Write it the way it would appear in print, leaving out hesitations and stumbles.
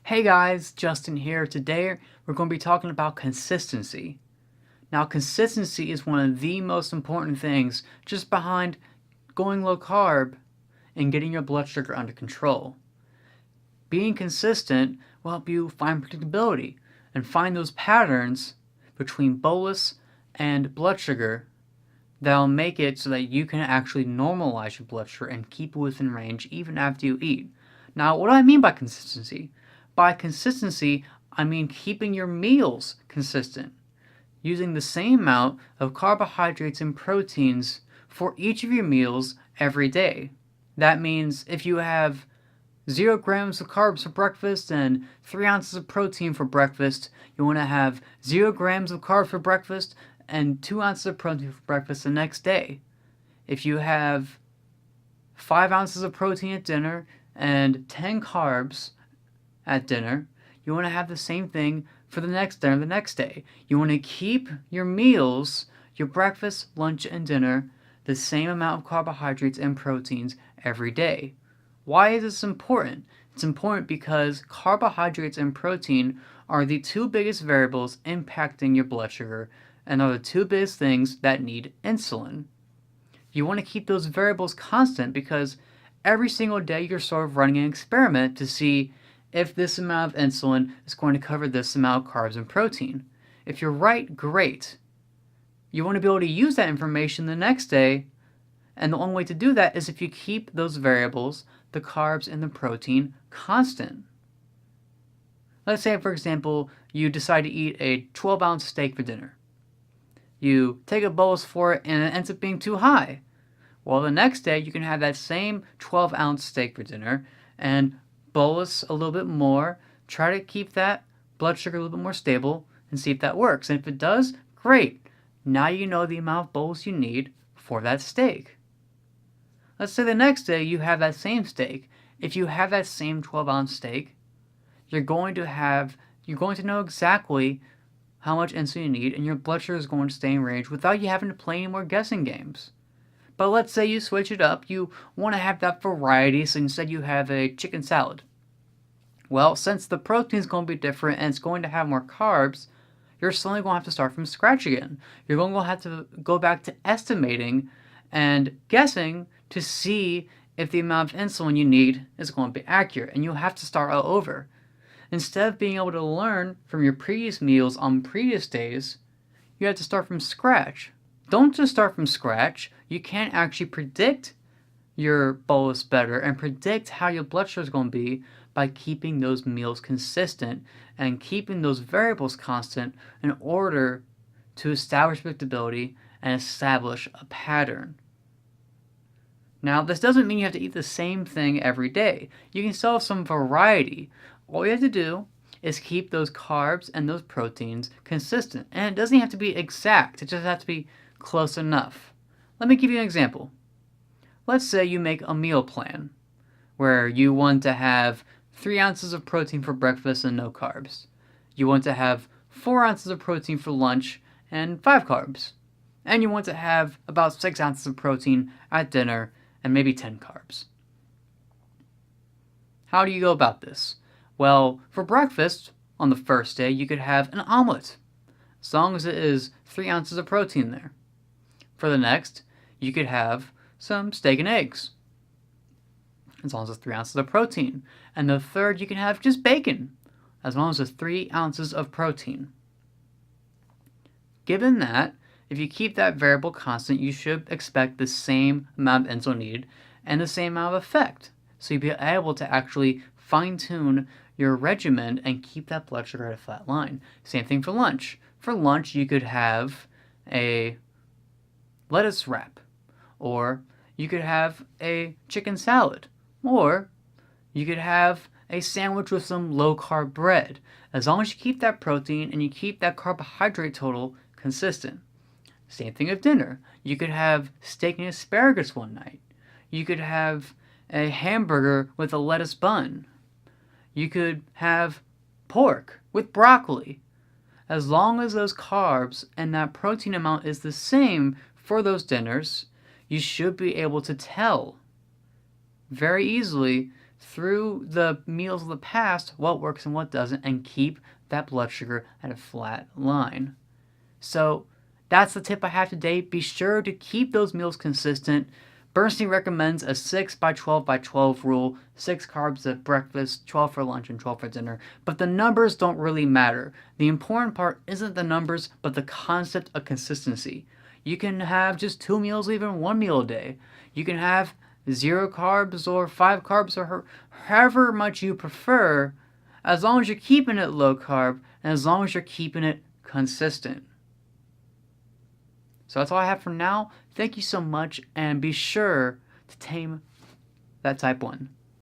Hey guys, Justin here. Today we're going to be talking about consistency. Now, consistency is one of the most important things just behind going low carb and getting your blood sugar under control. Being consistent will help you find predictability and find those patterns between bolus and blood sugar that'll make it so that you can actually normalize your blood sugar and keep it within range even after you eat. Now, what do I mean by consistency? By consistency, I mean keeping your meals consistent, using the same amount of carbohydrates and proteins for each of your meals every day. That means if you have 0 grams of carbs for breakfast and 3 ounces of protein for breakfast, you want to have 0 grams of carbs for breakfast and 2 ounces of protein for breakfast the next day. If you have 5 ounces of protein at dinner and 10 carbs at dinner, you want to have the same thing for the next dinner the next day. You want to keep your meals, your breakfast, lunch, and dinner, the same amount of carbohydrates and proteins every day. Why is this important? It's important because carbohydrates and protein are the two biggest variables impacting your blood sugar and are the two biggest things that need insulin. You want to keep those variables constant because every single day you're sort of running an experiment to see if this amount of insulin is going to cover this amount of carbs and protein. If you're right, great. You want to be able to use that information the next day, and the only way to do that is if you keep those variables, the carbs and the protein, constant. Let's say, for example, you decide to eat a 12-ounce steak for dinner. You take a bolus for it and it ends up being too high. Well, the next day you can have that same 12-ounce steak for dinner and bolus a little bit more, try to keep that blood sugar a little bit more stable and see if that works. And if it does, great. Now you know the amount of bolus you need for that steak. Let's say the next day you have that same steak. If you have that same 12-ounce steak, you're going to know exactly how much insulin you need, and your blood sugar is going to stay in range without you having to play any more guessing games. But let's say you switch it up, you want to have that variety, so instead you have a chicken salad. Well, since the protein is going to be different and it's going to have more carbs, you're suddenly going to have to start from scratch again. You're going to have to go back to estimating and guessing to see if the amount of insulin you need is going to be accurate, and you'll have to start all over. Instead of being able to learn from your previous meals on previous days, you have to start from scratch. Don't just start from scratch. You can't actually predict your bolus better and predict how your blood sugar is going to be by keeping those meals consistent and keeping those variables constant in order to establish predictability and establish a pattern. Now, this doesn't mean you have to eat the same thing every day. You can still have some variety. All you have to do is keep those carbs and those proteins consistent. And it doesn't have to be exact. It just has to be close enough. Let me give you an example. Let's say you make a meal plan where you want to have 3 ounces of protein for breakfast and no carbs. You want to have 4 ounces of protein for lunch and 5 carbs. And you want to have about 6 ounces of protein at dinner and maybe 10 carbs. How do you go about this? Well, for breakfast, on the first day, you could have an omelet, as long as it is 3 ounces of protein there. For the next, you could have some steak and eggs, as long as it's 3 ounces of protein. And the third, you can have just bacon, as long as it's 3 ounces of protein. Given that, if you keep that variable constant, you should expect the same amount of insulin needed and the same amount of effect. So you'll be able to actually fine-tune your regimen and keep that blood sugar at a flat line. Same thing for lunch. For lunch, you could have a lettuce wrap, or you could have a chicken salad, or you could have a sandwich with some low-carb bread, as long as you keep that protein and you keep that carbohydrate total consistent. Same thing with dinner. You could have steak and asparagus one night. You could have a hamburger with a lettuce bun. You could have pork with broccoli. As long as those carbs and that protein amount is the same for those dinners, you should be able to tell very easily through the meals of the past what works and what doesn't, and keep that blood sugar at a flat line. So that's the tip I have today. Be sure to keep those meals consistent. Bernstein recommends a 6 by 12 by 12 rule, 6 carbs at breakfast, 12 for lunch, and 12 for dinner. But the numbers don't really matter. The important part isn't the numbers, but the concept of consistency. You can have just 2 meals, even 1 meal a day. You can have 0 carbs or 5 carbs or however much you prefer, as long as you're keeping it low carb and as long as you're keeping it consistent. So that's all I have for now. Thank you so much, and be sure to tame that type 1.